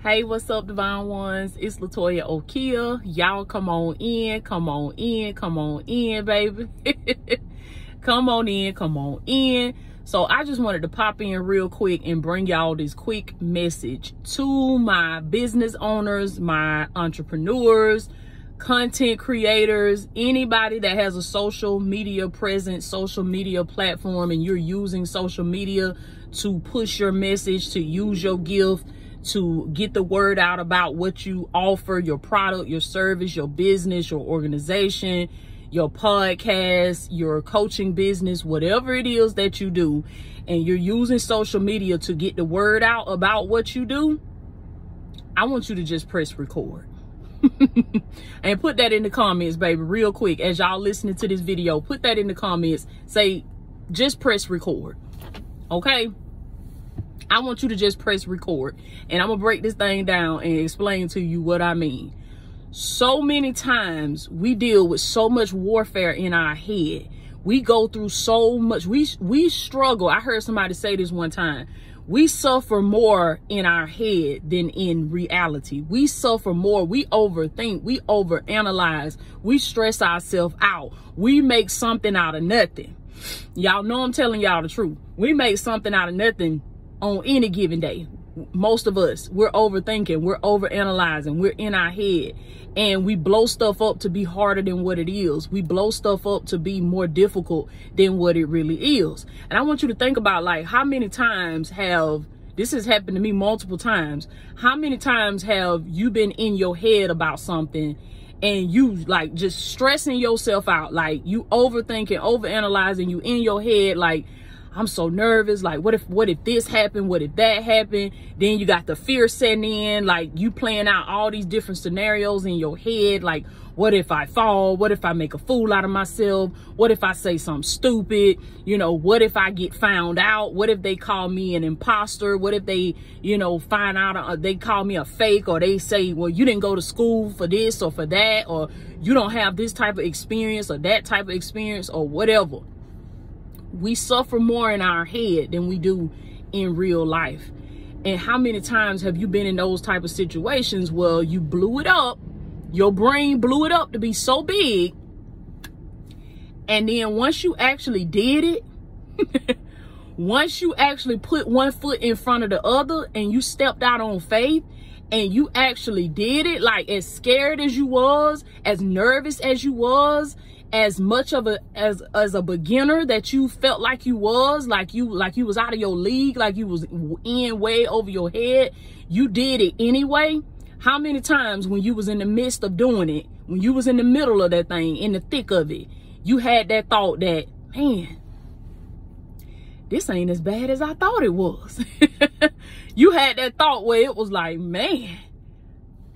Hey, what's up, divine ones? It's Latoya Okeia. Y'all come on in, come on in, come on in, baby. Come on in, come on in. So I just wanted to pop in real quick and bring y'all this quick message to my business owners, my entrepreneurs, content creators, anybody that has a social media presence, social media platform, and you're using social media to push your message, to use your gift, to get the word out about what you offer, your product, your service, your business, your organization, your podcast, your coaching business, whatever it is that you do, and you're using social media to get the word out about what you do, I want you to just press record. And put that in the comments, baby, real quick. As y'all listening to this video, put that in the comments. Say, just press record. Okay? I want you to just press record. And I'm going to break this thing down and explain to you what I mean. So many times we deal with so much warfare in our head. We go through so much. We struggle. I heard somebody say this one time. We suffer more in our head than in reality. We suffer more. We overthink. We overanalyze. We stress ourselves out. We make something out of nothing. Y'all know I'm telling y'all the truth. We make something out of nothing on any given day. Most of us, we're overthinking, we're overanalyzing, we're in our head, and we blow stuff up to be harder than what it is. We blow stuff up to be more difficult than what it really is. And I want you to think about, like, how many times this has happened to me multiple times. How many times have you been in your head about something and you like just stressing yourself out? Like, you overthinking, overanalyzing, you in your head like, I'm so nervous. Like, what if this happened? What if that happened? Then you got the fear setting in, like you playing out all these different scenarios in your head. Like, what if I fall? What if I make a fool out of myself? What if I say something stupid? You know, what if I get found out? What if they call me an imposter? What if they, find out they call me a fake, or they say, well, you didn't go to school for this or for that, or you don't have this type of experience or that type of experience or whatever. We suffer more in our head than we do in real life. And how many times have you been in those type of situations where you blew it up, your brain blew it up to be so big, and then once you actually did it, once you actually put one foot in front of the other and you stepped out on faith and you actually did it, like as scared as you was, as nervous as you was, as much of as a beginner that you felt like you was, like you was out of your league, like you was in way over your head, you did it anyway. How many times when you was in the midst of doing it, when you was in the middle of that thing, in the thick of it, you had that thought that, man, this ain't as bad as I thought it was. You had that thought where it was like, man,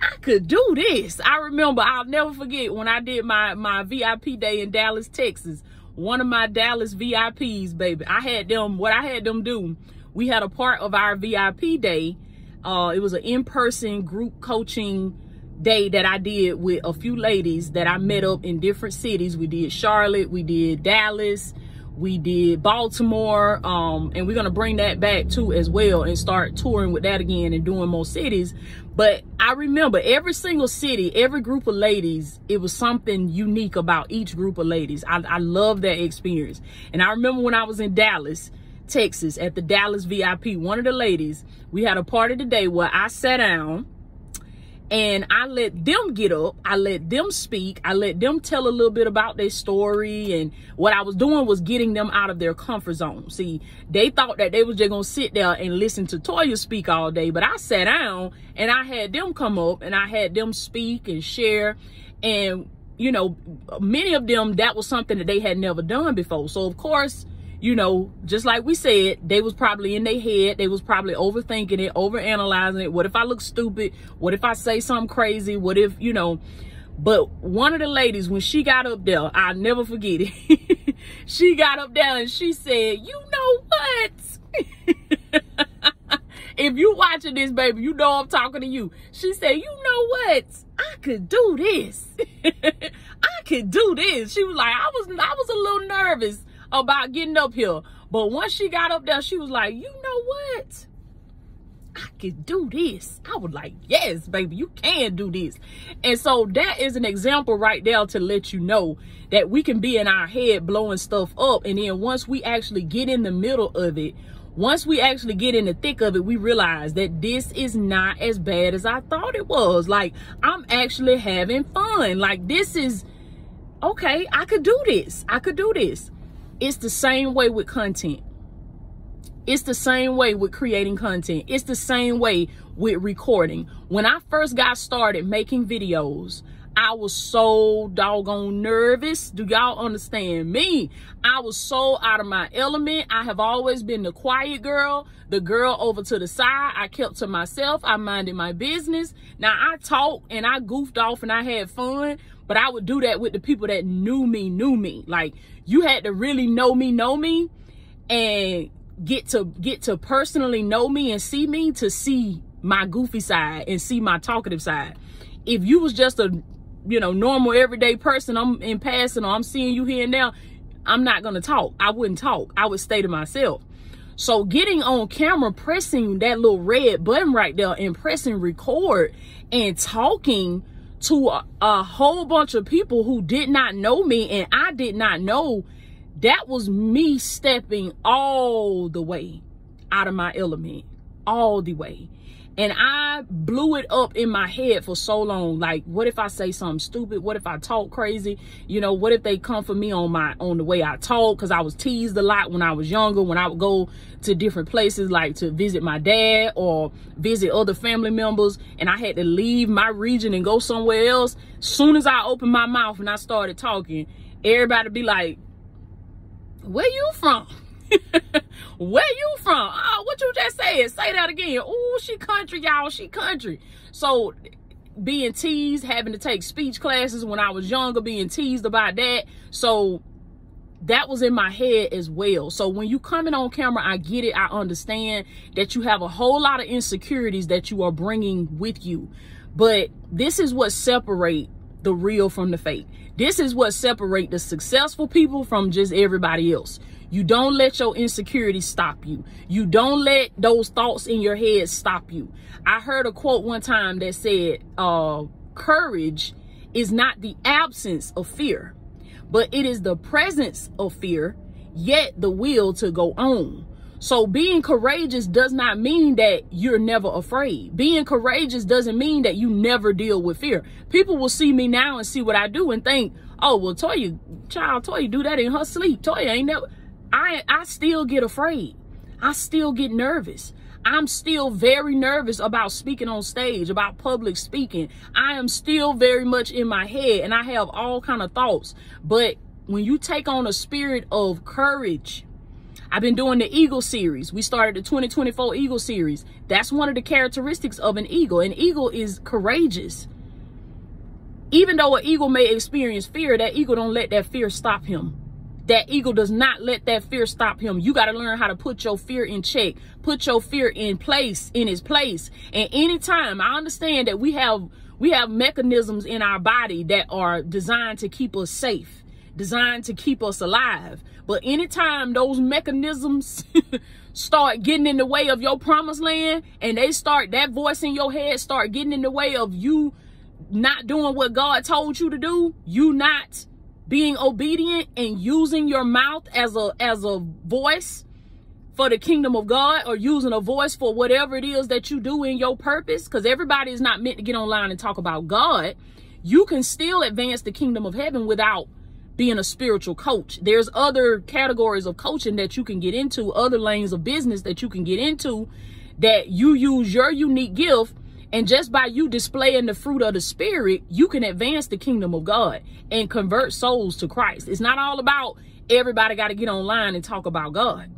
I could do this. I remember, I'll never forget when I did my VIP day in Dallas, Texas. One of my Dallas VIPs, baby. What I had them do, we had a part of our VIP day. It was an in-person group coaching day that I did with a few ladies that I met up in different cities. We did Charlotte, we did Dallas, we did Baltimore, and we're going to bring that back too as well and start touring with that again and doing more cities. But I remember every single city, every group of ladies, it was something unique about each group of ladies. I love that experience. And I remember when I was in Dallas, Texas, at the Dallas VIP, one of the ladies, we had a party today where I sat down and I let them get up, I let them speak, I let them tell a little bit about their story, and what I was doing was getting them out of their comfort zone. See, they thought that they was just gonna sit there and listen to Toya speak all day, but I sat down and I had them come up and I had them speak and share, and many of them, that was something that they had never done before. So of course, just like we said, they was probably in their head. They was probably overthinking it, overanalyzing it. What if I look stupid? What if I say something crazy? What if, But one of the ladies, when she got up there, I'll never forget it. She got up there and she said, you know what? If you watching this, baby, you know I'm talking to you. She said, you know what? I could do this. I could do this. She was like, I was a little nervous about getting up here. But once she got up there, she was like, you know what? I can do this. I was like, yes, baby, you can do this. And so that is an example right there to let you know that we can be in our head blowing stuff up. And then once we actually get in the middle of it, once we actually get in the thick of it, we realize that this is not as bad as I thought it was. Like, I'm actually having fun. Like, this is, okay, I could do this. I could do this. It's the same way with content. It's the same way with creating content. It's the same way with recording. When I first got started making videos, I was so doggone nervous. Do y'all understand me? I was so out of my element. I have always been the quiet girl, the girl over to the side. I kept to myself. I minded my business. Now, I talked and I goofed off and I had fun, but I would do that with the people that knew me. Like, you had to really know me, and get to personally know me and see me to see my goofy side and see my talkative side. If you was just a normal everyday person, I'm in passing, or I'm seeing you here and now, I'm not gonna talk. I wouldn't talk. I would stay to myself. So getting on camera, pressing that little red button right there and pressing record and talking to a whole bunch of people who did not know me and I did not know, that was me stepping all the way out of my element, all the way. And I blew it up in my head for so long. Like, what if I say something stupid? What if I talk crazy? What if they come for me on the way I talk? Because I was teased a lot when I was younger, when I would go to different places, like to visit my dad or visit other family members, and I had to leave my region and go somewhere else. Soon as I opened my mouth and I started talking, everybody be like, where you from? Where you from? Oh, what you just said? Say that again. Oh, she country, y'all. She country. So being teased, having to take speech classes when I was younger, being teased about that. So that was in my head as well. So when you coming on camera, I get it. I understand that you have a whole lot of insecurities that you are bringing with you. But this is what separates the real from the fake. This is what separates the successful people from just everybody else. You don't let your insecurities stop you. You don't let those thoughts in your head stop you. I heard a quote one time that said, courage is not the absence of fear, but it is the presence of fear, yet the will to go on. So being courageous does not mean that you're never afraid. Being courageous doesn't mean that you never deal with fear. People will see me now and see what I do and think, oh, well, Toya do that in her sleep. Toya ain't never. I still get afraid. I still get nervous. I'm still very nervous about speaking on stage, about public speaking. I am still very much in my head and I have all kind of thoughts. But when you take on a spirit of courage, I've been doing the Eagle series. We started the 2024 Eagle series. That's one of the characteristics of an eagle. An eagle is courageous. Even though an eagle may experience fear, that eagle don't let that fear stop him. That eagle does not let that fear stop him. You got to learn how to put your fear in check, put your fear in its place. And anytime, I understand that we have mechanisms in our body that are designed to keep us safe, designed to keep us alive. But anytime those mechanisms start getting in the way of your promised land, and that voice in your head start getting in the way of you not doing what God told you to do, you not being obedient and using your mouth as a voice for the kingdom of God, or using a voice for whatever it is that you do in your purpose, because everybody is not meant to get online and talk about God. You can still advance the kingdom of heaven without being a spiritual coach. There's other categories of coaching that you can get into, other lanes of business that you can get into, that you use your unique gift. And just by you displaying the fruit of the spirit, you can advance the kingdom of God and convert souls to Christ. It's not all about everybody got to get online and talk about God.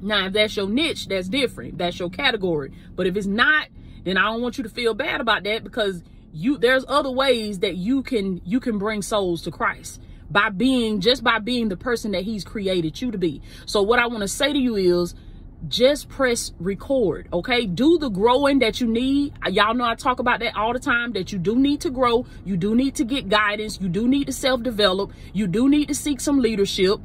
Now, if that's your niche, that's different. That's your category. But if it's not, then I don't want you to feel bad about that, because there's other ways that you can bring souls to Christ by being the person that he's created you to be. So what I want to say to you is, just press record, okay? Do the growing that you need. Y'all know I talk about that all the time, that you do need to grow. You do need to get guidance. You do need to self-develop. You do need to seek some leadership.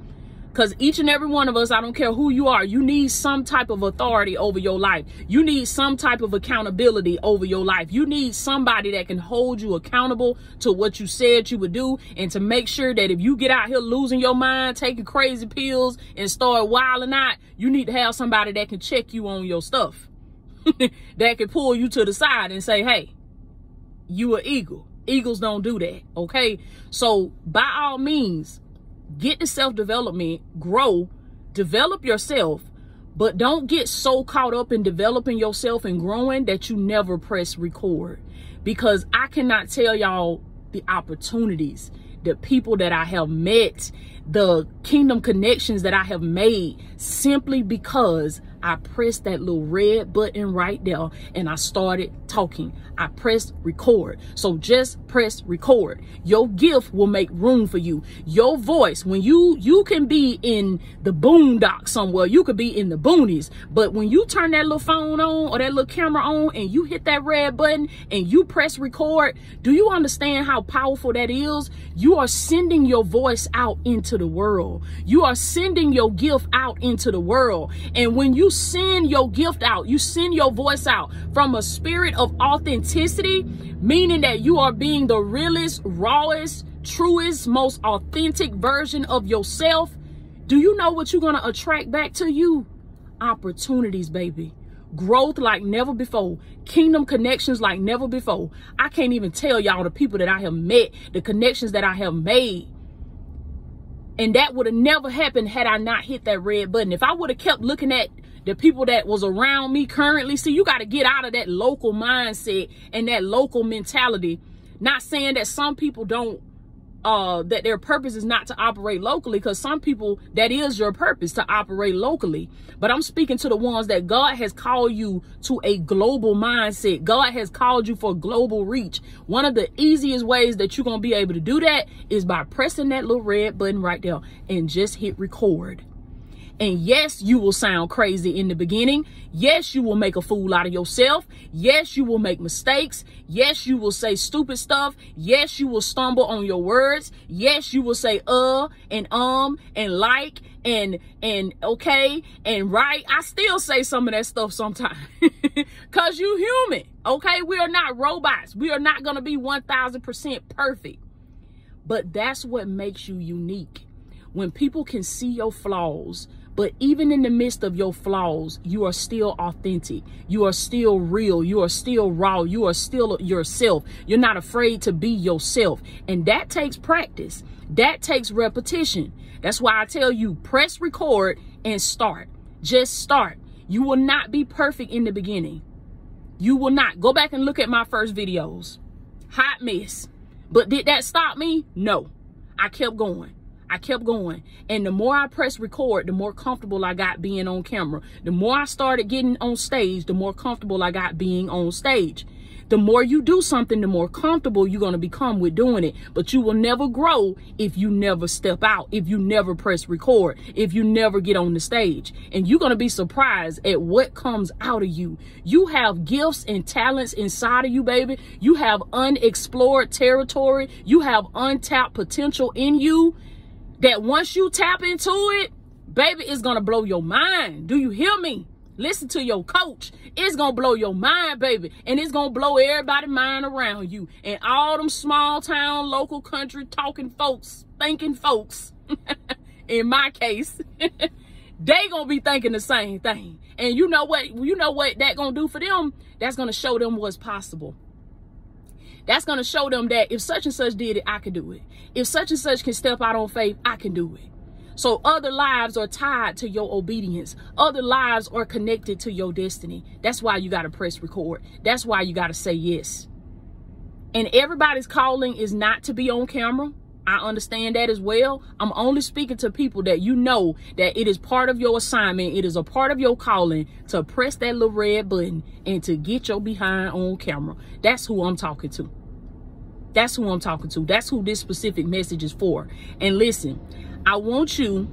Because each and every one of us, I don't care who you are, you need some type of authority over your life. You need some type of accountability over your life. You need somebody that can hold you accountable to what you said you would do, and to make sure that if you get out here losing your mind, taking crazy pills and start wilding out, you need to have somebody that can check you on your stuff. That can pull you to the side and say, hey, you an eagle. Eagles don't do that, okay? So by all means, get the self-development, grow, develop yourself, but don't get so caught up in developing yourself and growing that you never press record. Because I cannot tell y'all the opportunities, the people that I have met, the kingdom connections that I have made, simply because I pressed that little red button right there and I started talking. I pressed record. So just press record. Your gift will make room for you. Your voice, when you can be in the boondocks somewhere, you could be in the boonies, but when you turn that little phone on or that little camera on and you hit that red button and you press record, do you understand how powerful that is? You are sending your voice out into the world. You are sending your gift out into the world. And when you send your gift out, you send your voice out from a spirit of authenticity, meaning that you are being the realest, rawest, truest, most authentic version of yourself. Do you know what you're going to attract back to you? Opportunities, baby. Growth like never before. Kingdom connections like never before. I can't even tell y'all the people that I have met, the connections that I have made. And that would have never happened had I not hit that red button. If I would have kept looking at the people that was around me currently, see, you got to get out of that local mindset and that local mentality. Not saying that some people don't, that their purpose is not to operate locally, because some people, that is your purpose, to operate locally. But I'm speaking to the ones that God has called you to a global mindset. God has called you for global reach. One of the easiest ways that you're going to be able to do that is by pressing that little red button right there and just hit record. And yes, you will sound crazy in the beginning. Yes, you will make a fool out of yourself. Yes, you will make mistakes. Yes, you will say stupid stuff. Yes, you will stumble on your words. Yes, you will say and like and okay and right. I still say some of that stuff sometimes because you human. Okay, we are not robots. We are not going to be 1000% perfect. But that's what makes you unique. When people can see your flaws, but even in the midst of your flaws, you are still authentic. You are still real. You are still raw. You are still yourself. You're not afraid to be yourself. And that takes practice. That takes repetition. That's why I tell you, press record and start. Just start. You will not be perfect in the beginning. You will not. Go back and look at my first videos. Hot mess. But did that stop me? No. I kept going. I kept going. And the more I pressed record, the more comfortable I got being on camera. The more I started getting on stage, the more comfortable I got being on stage. The more you do something, the more comfortable you're going to become with doing it. But you will never grow if you never step out, if you never press record, if you never get on the stage. And you're going to be surprised at what comes out of you. You have gifts and talents inside of you, baby. You have unexplored territory. You have untapped potential in you. That once you tap into it, baby, it's going to blow your mind. Do you hear me? Listen to your coach. It's going to blow your mind, baby. And it's going to blow everybody's mind around you. And all them small town, local country talking folks, thinking folks, in my case, they going to be thinking the same thing. And you know what that going to do for them? That's going to show them what's possible. That's going to show them that if such and such did it, I can do it. If such and such can step out on faith, I can do it. So other lives are tied to your obedience. Other lives are connected to your destiny. That's why you got to press record. That's why you got to say yes. And everybody's calling is not to be on camera. I understand that as well. I'm only speaking to people that you know that it is part of your assignment. It is a part of your calling to press that little red button and to get your behind on camera. That's who I'm talking to. That's who I'm talking to. That's who this specific message is for. And listen, I want you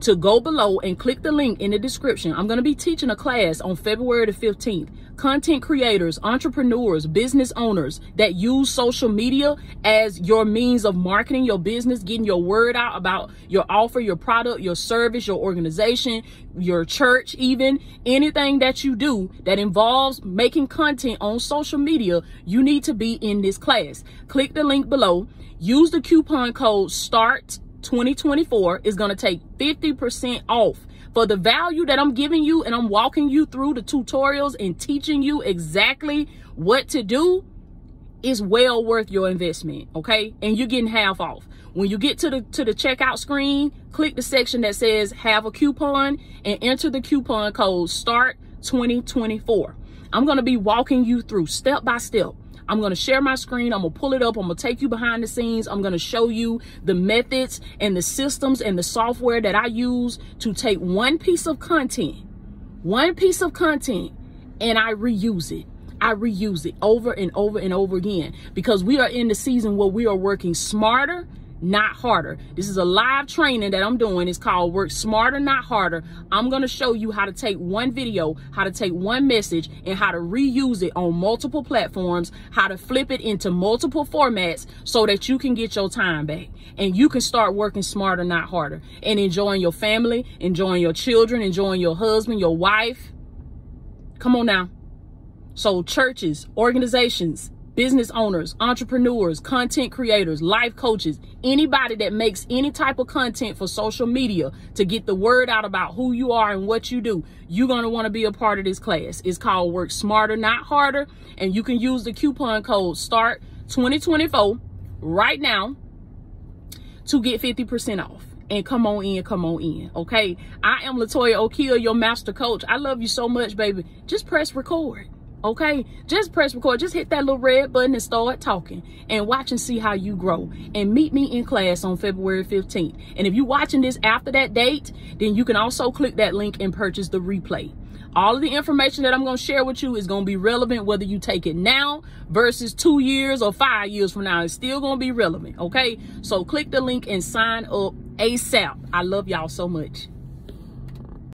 to go below and click the link in the description. I'm going to be teaching a class on February the 15th content creators, entrepreneurs, business owners that use social media as your means of marketing your business, getting your word out about your offer, your product, your service, your organization, your church, even anything that you do that involves making content on social media, you need to be in this class. Click the link below. Use the coupon code START2024. It's going to take 50% off. For the value that I'm giving you, and I'm walking you through the tutorials and teaching you exactly what to do, is well worth your investment, okay? And you're getting half off. When you get to the checkout screen, click the section that says have a coupon and enter the coupon code START2024. I'm going to be walking you through step by step. I'm going to share my screen. I'm going to pull it up. I'm going to take you behind the scenes. I'm going to show you the methods and the systems and the software that I use to take one piece of content, and I reuse it. I reuse it over and over and over again, because we are in the season where we are working smarter, not harder. This is a live training that I'm doing. It's called Work Smarter, Not Harder. I'm going to show you how to take one video, how to take one message, and how to reuse it on multiple platforms, how to flip it into multiple formats so that you can get your time back and you can start working smarter, not harder, and enjoying your family, enjoying your children, enjoying your husband, your wife. Come on now. So churches, organizations, business owners, entrepreneurs, content creators, life coaches, anybody that makes any type of content for social media to get the word out about who you are and what you do, you're going to want to be a part of this class. It's called Work Smarter, Not Harder. And you can use the coupon code START2024 right now to get 50% off. And come on in, okay? I am Latoya Okeia, your master coach. I love you so much, baby. Just press record. Okay, just press record. Just hit that little red button and start talking and watch and see how you grow. And meet me in class on February 15th. And if you're watching this after that date, then you can also click that link and purchase the replay. All of the information that I'm going to share with you is going to be relevant whether you take it now versus 2 years or 5 years from now. It's still going to be relevant, okay? So click the link and sign up ASAP. I love y'all so much.